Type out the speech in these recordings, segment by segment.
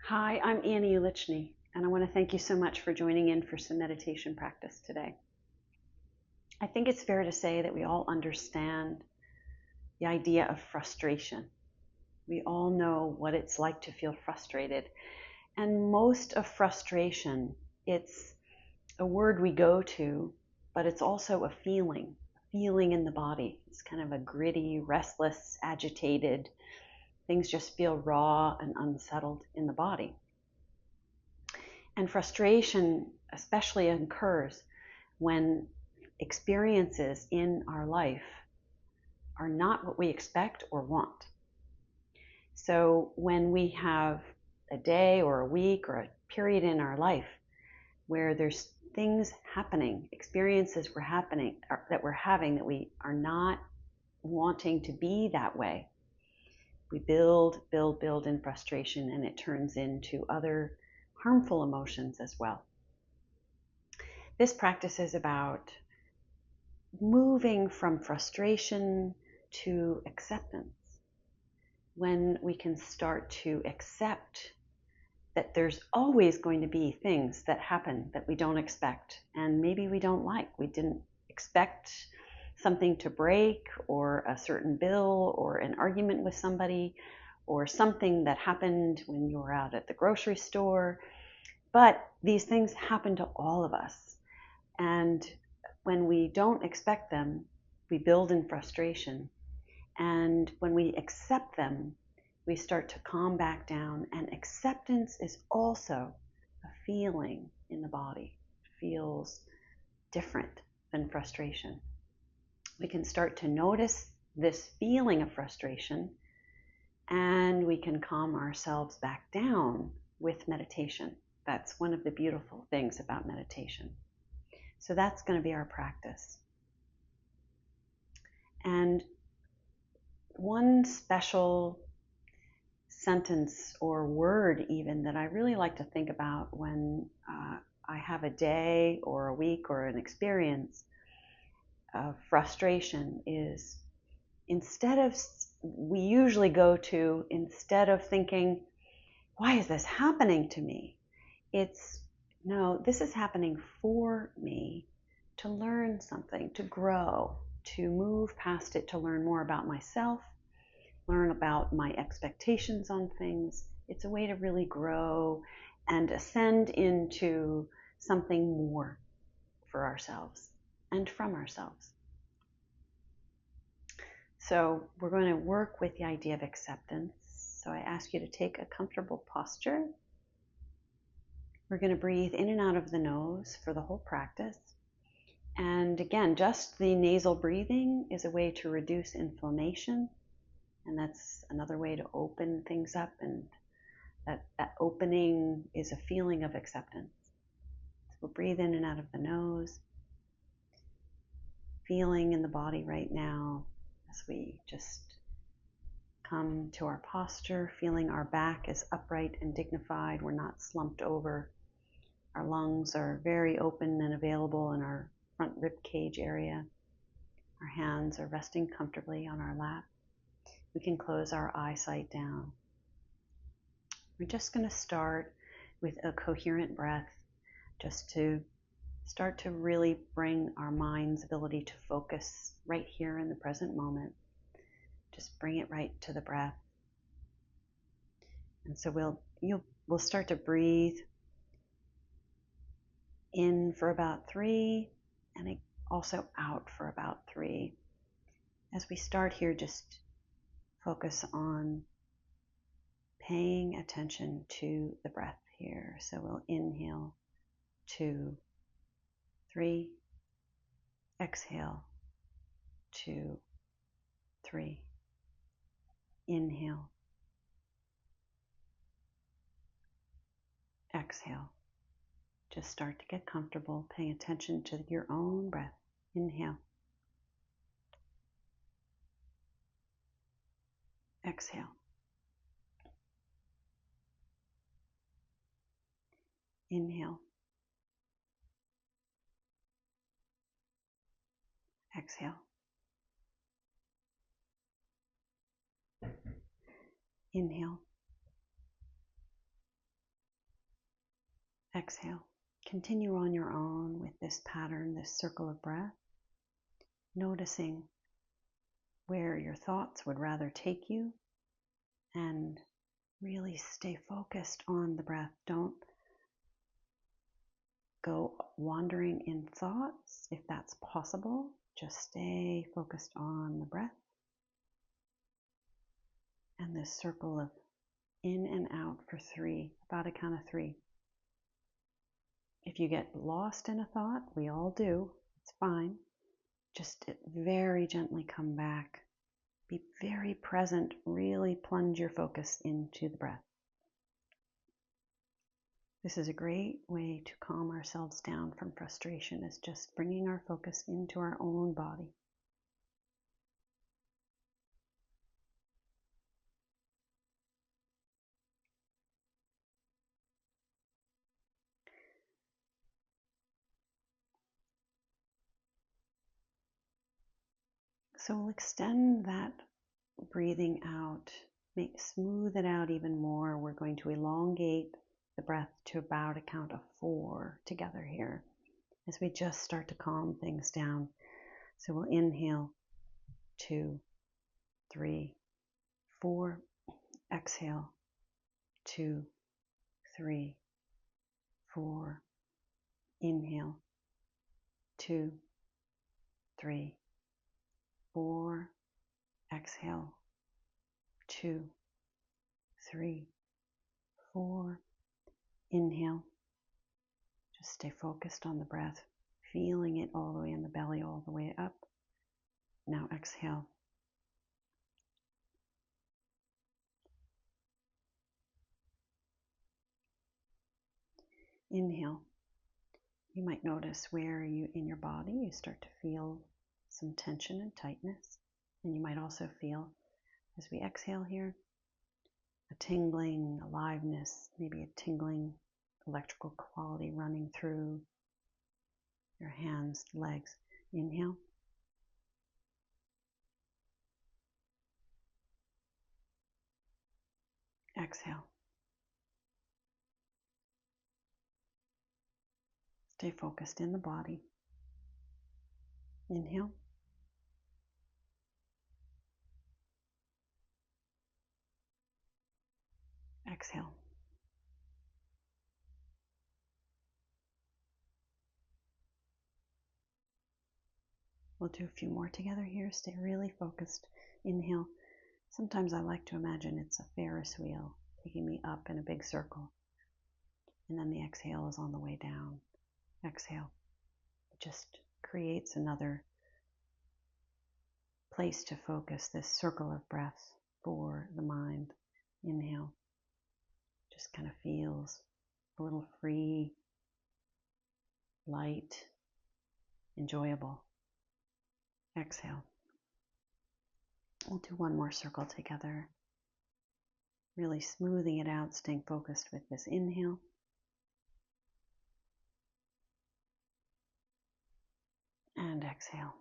Hi, I'm Annie Ulichny, and I want to thank you so much for joining in for some meditation practice today. I think it's fair to say that we all understand the idea of frustration. We all know what it's like to feel frustrated. And most of frustration, it's a word we go to, but it's also a feeling in the body. It's kind of a gritty, restless, agitated, things just feel raw and unsettled in the body. And frustration especially occurs when experiences in our life are not what we expect or want. So when we have a day or a week or a period in our life where there's things happening, experiences that we're having that we are not wanting to be that way, we build in frustration, and it turns into other harmful emotions as well. This practice is about moving from frustration to acceptance. When we can start to accept that there's always going to be things that happen that we don't expect and maybe we don't like. We didn't expect something to break, or a certain bill, or an argument with somebody, or something that happened when you were out at the grocery store. But these things happen to all of us. And when we don't expect them, we build in frustration. And when we accept them, we start to calm back down. And acceptance is also a feeling in the body. It feels different than frustration. We can start to notice this feeling of frustration, and we can calm ourselves back down with meditation. That's one of the beautiful things about meditation. So that's going to be our practice. And one special sentence or word even that I really like to think about when I have a day or a week or an experience of frustration is, we usually go to, instead of thinking, why is this happening to me? It's, no, this is happening for me to learn something, to grow, to move past it, to learn more about myself, learn about my expectations on things. It's a way to really grow and ascend into something more for ourselves and from ourselves. So we're going to work with the idea of acceptance. So I ask you to take a comfortable posture. We're going to breathe in and out of the nose for the whole practice. And again, just the nasal breathing is a way to reduce inflammation. And that's another way to open things up. And that opening is a feeling of acceptance. So we'll breathe in and out of the nose, feeling in the body right now as we just come to our posture, feeling our back is upright and dignified. We're not slumped over. Our lungs are very open and available in our front rib cage area. Our hands are resting comfortably on our lap. We can close our eyesight down. We're just going to start with a coherent breath, just to start to really bring our mind's ability to focus right here in the present moment. Just bring it right to the breath. And so we'll start to breathe in for about 3, and also out for about 3. As we start here, just focus on paying attention to the breath here. So we'll inhale 2, 3, exhale 2, 3, inhale, exhale. Just start to get comfortable paying attention to your own breath. Inhale, exhale, inhale, exhale, inhale, Exhale. Continue on your own with this pattern, this circle of breath, noticing where your thoughts would rather take you, and really stay focused on the breath. Don't go wandering in thoughts if that's possible. Just stay focused on the breath and this circle of in and out for 3, about a count of 3. If you get lost in a thought, we all do, it's fine. Just very gently come back. Be very present. Really plunge your focus into the breath. This is a great way to calm ourselves down from frustration, is just bringing our focus into our own body. So we'll extend that breathing out, smooth it out even more. We're going to elongate the breath to about a count of 4 together here as we just start to calm things down. So we'll inhale 2, 3, 4. Exhale 2, 3, 4. Inhale 2, 3, 4. Exhale 2, 3, 4. Inhale. Just stay focused on the breath, feeling it all the way in the belly, all the way up. Now exhale. Inhale. You might notice where in your body you start to feel some tension and tightness. And you might also feel, as we exhale here, a tingling, aliveness, maybe a tingling electrical quality running through your hands, legs. Inhale. Exhale. Stay focused in the body. Inhale. Exhale. We'll do a few more together here. Stay really focused. Inhale. Sometimes I like to imagine it's a Ferris wheel taking me up in a big circle. And then the exhale is on the way down. Exhale. It just creates another place to focus, this circle of breath for the mind. Inhale. Just kind of feels a little free, light, enjoyable. Exhale. We'll do one more circle together. Really smoothing it out, staying focused with this inhale. And exhale.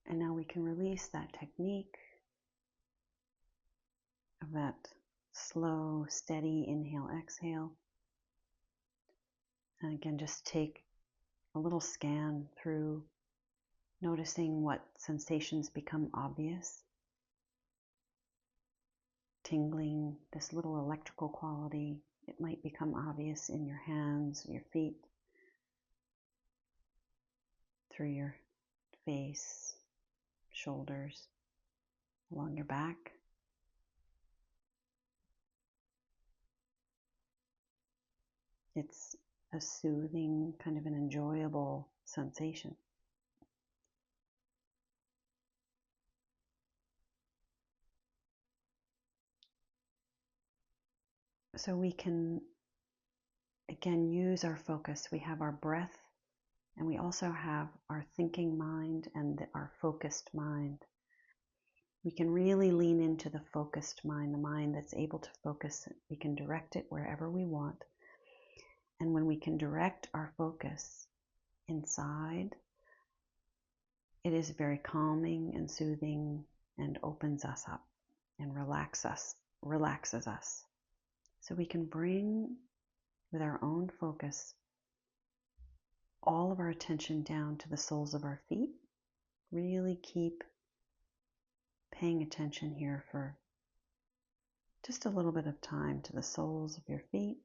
And now we can release that technique of that slow, steady inhale, exhale. And again, just take a little scan through, noticing what sensations become obvious. Tingling, this little electrical quality, it might become obvious in your hands, your feet, through your face, shoulders, along your back. It's a soothing, kind of an enjoyable sensation. So we can, again, use our focus. We have our breath, and we also have our thinking mind and our focused mind. We can really lean into the focused mind, the mind that's able to focus. We can direct it wherever we want. And when we can direct our focus inside, it is very calming and soothing and opens us up and relaxes us. So we can bring with our own focus, all of our attention down to the soles of our feet. Really keep paying attention here for just a little bit of time to the soles of your feet.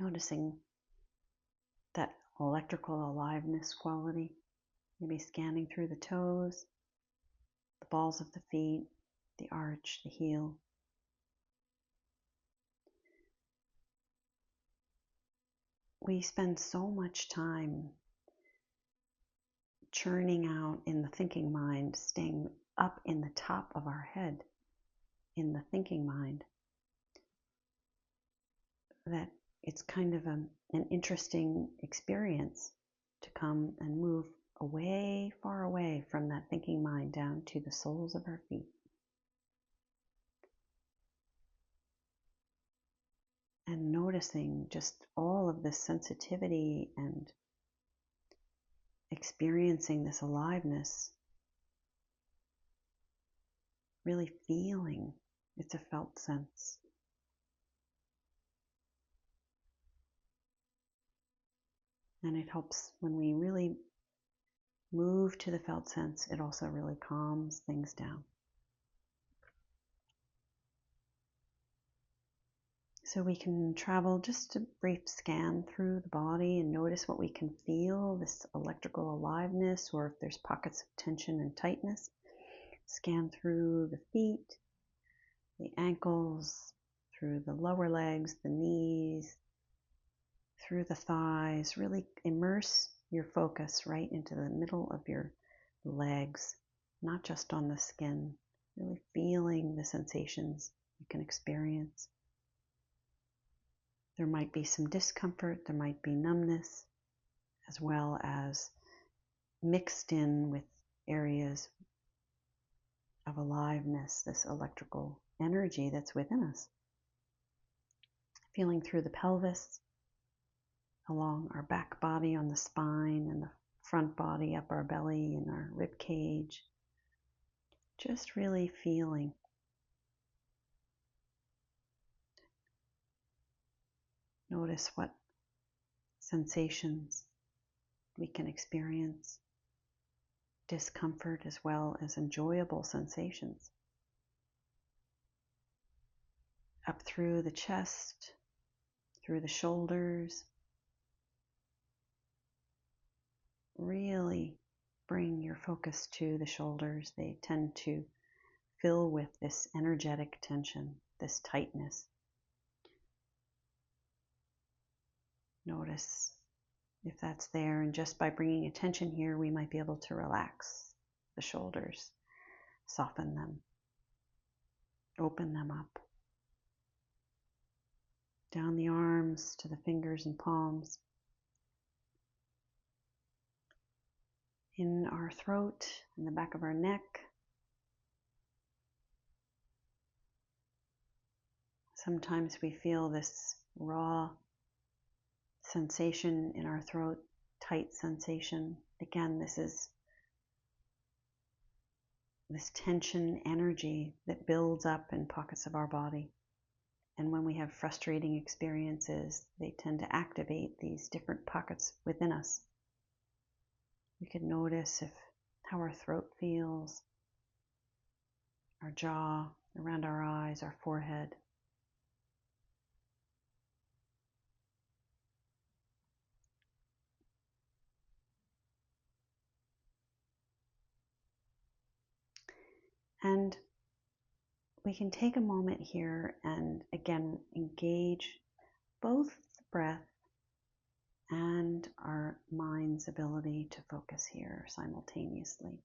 Noticing that electrical aliveness quality, maybe scanning through the toes, the balls of the feet, the arch, the heel. We spend so much time churning out in the thinking mind, staying up in the top of our head in the thinking mind, that it's kind of an interesting experience to come and move away, far away from that thinking mind down to the soles of our feet. And noticing just all of this sensitivity and experiencing this aliveness, really feeling it's a felt sense. And it helps when we really move to the felt sense, it also really calms things down. So we can travel just a brief scan through the body and notice what we can feel, this electrical aliveness, or if there's pockets of tension and tightness. Scan through the feet, the ankles, through the lower legs, the knees, through the thighs. Really immerse your focus right into the middle of your legs, not just on the skin, really feeling the sensations you can experience. There might be some discomfort, there might be numbness, as well as mixed in with areas of aliveness, this electrical energy that's within us. Feeling through the pelvis, along our back body on the spine, and the front body up our belly and our rib cage. Just really feeling. Notice what sensations we can experience. Discomfort as well as enjoyable sensations. Up through the chest, through the shoulders. Really bring your focus to the shoulders. They tend to fill with this energetic tension, this tightness. Notice if that's there, and just by bringing attention here, we might be able to relax the shoulders, soften them, open them up. Down the arms to the fingers and palms. In our throat, in the back of our neck. Sometimes we feel this raw sensation in our throat, tight sensation. Again, this is this tension energy that builds up in pockets of our body. And when we have frustrating experiences, they tend to activate these different pockets within us. We could notice how our throat feels, our jaw, around our eyes, our forehead. And we can take a moment here and again engage both the breath and our mind's ability to focus here simultaneously.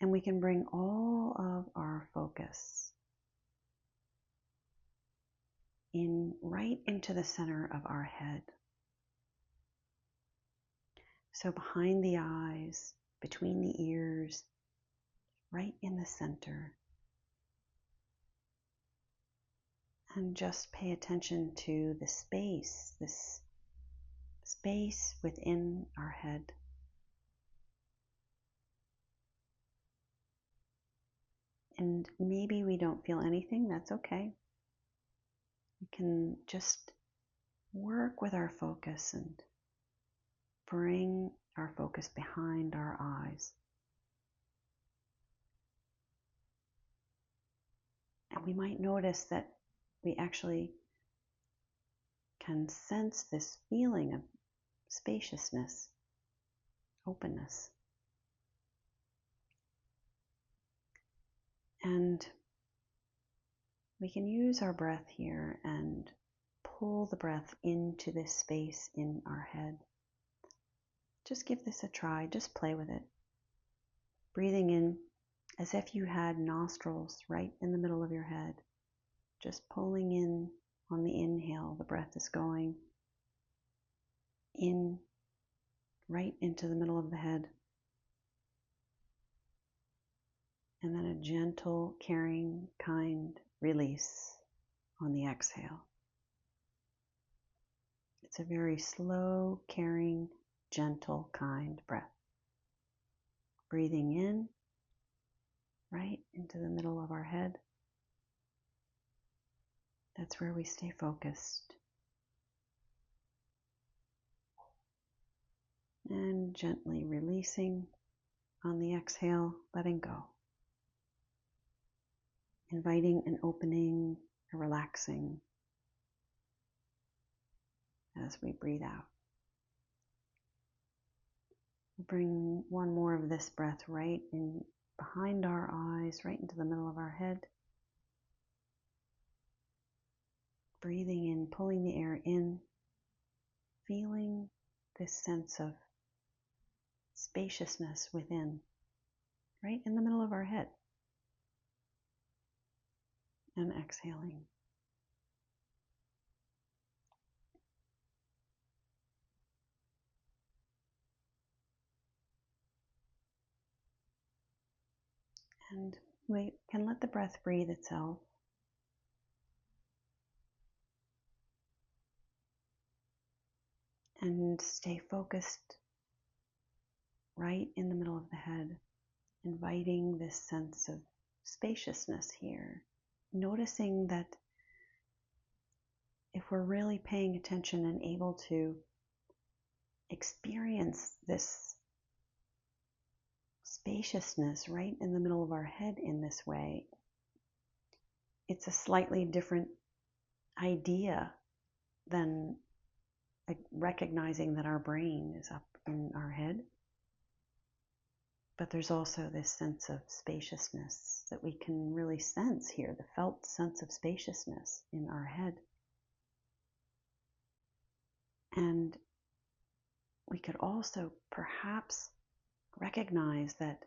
And we can bring all of our focus right into the center of our head. So behind the eyes, between the ears, right in the center. And just pay attention to the space, this space within our head. And maybe we don't feel anything, that's okay. We can just work with our focus and bring our focus behind our eyes. And we might notice that we actually can sense this feeling of spaciousness, openness. And we can use our breath here and pull the breath into this space in our head. Just give this a try, just play with it. Breathing in as if you had nostrils right in the middle of your head. Just pulling in on the inhale, the breath is going in right into the middle of the head. And then a gentle, caring, kind release on the exhale. It's a very slow, caring, gentle, kind breath. Breathing in right into the middle of our head. That's where we stay focused. And gently releasing on the exhale, letting go. Inviting an opening, a relaxing as we breathe out. We'll bring one more of this breath right in behind our eyes, right into the middle of our head. Breathing in, pulling the air in, feeling this sense of spaciousness within, right in the middle of our head. And exhaling. And we can let the breath breathe itself. And stay focused right in the middle of the head, inviting this sense of spaciousness here. Noticing that if we're really paying attention and able to experience this spaciousness right in the middle of our head in this way, it's a slightly different idea than recognizing that our brain is up in our head. But there's also this sense of spaciousness that we can really sense here, the felt sense of spaciousness in our head. And we could also perhaps recognize that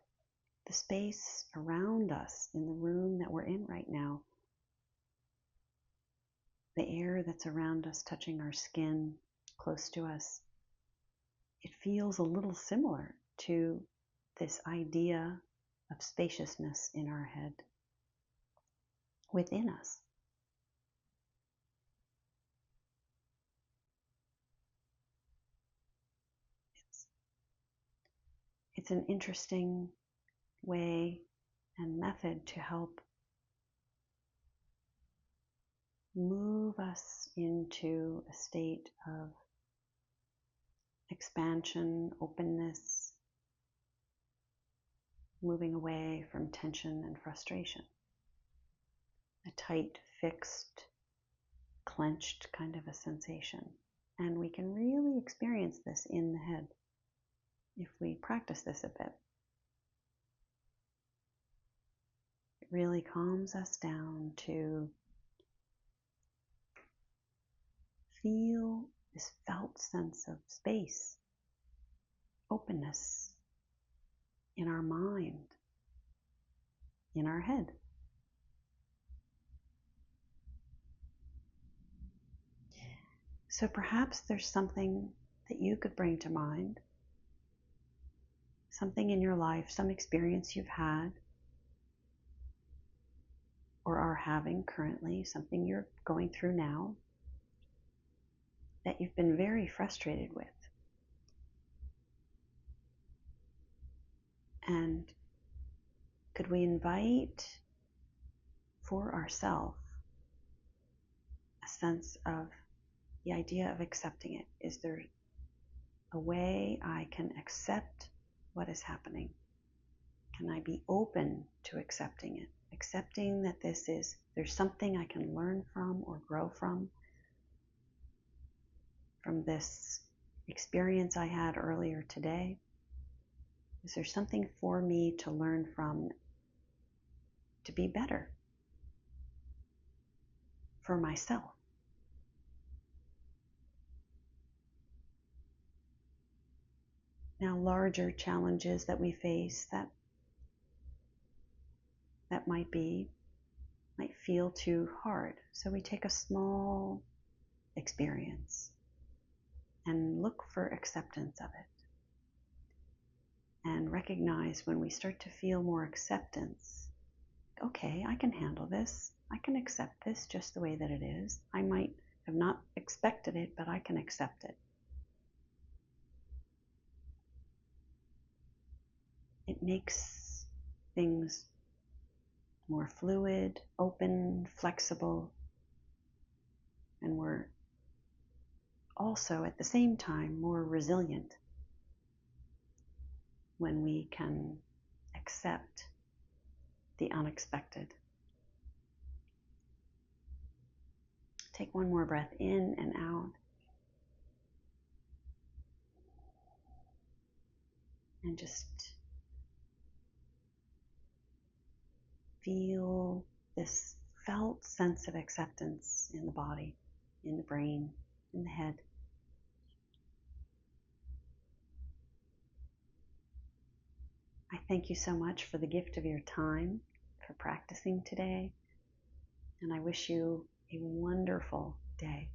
the space around us in the room that we're in right now, the air that's around us touching our skin close to us, it feels a little similar to this idea of spaciousness in our head within us. It's an interesting way and method to help move us into a state of expansion, openness, moving away from tension and frustration. A tight, fixed, clenched kind of a sensation. And we can really experience this in the head if we practice this a bit. It really calms us down to feel this felt sense of space, openness in our mind, in our head. So perhaps there's something that you could bring to mind, something in your life, some experience you've had or are having currently, something you're going through now that you've been very frustrated with. And could we invite for ourselves a sense of the idea of accepting it. Is there a way I can accept what is happening? Can I be open to accepting it? Accepting that there's something I can learn from or grow from this experience I had earlier today. Is there something for me to learn from to be better for myself? Now, larger challenges that we face that might feel too hard. So we take a small experience and look for acceptance of it. And recognize when we start to feel more acceptance, okay, I can handle this. I can accept this just the way that it is. I might have not expected it, but I can accept it. It makes things more fluid, open, flexible, and we're also at the same time more resilient when we can accept the unexpected. Take one more breath in and out. And just feel this felt sense of acceptance in the body, in the brain, in the head. I thank you so much for the gift of your time, for practicing today, and I wish you a wonderful day.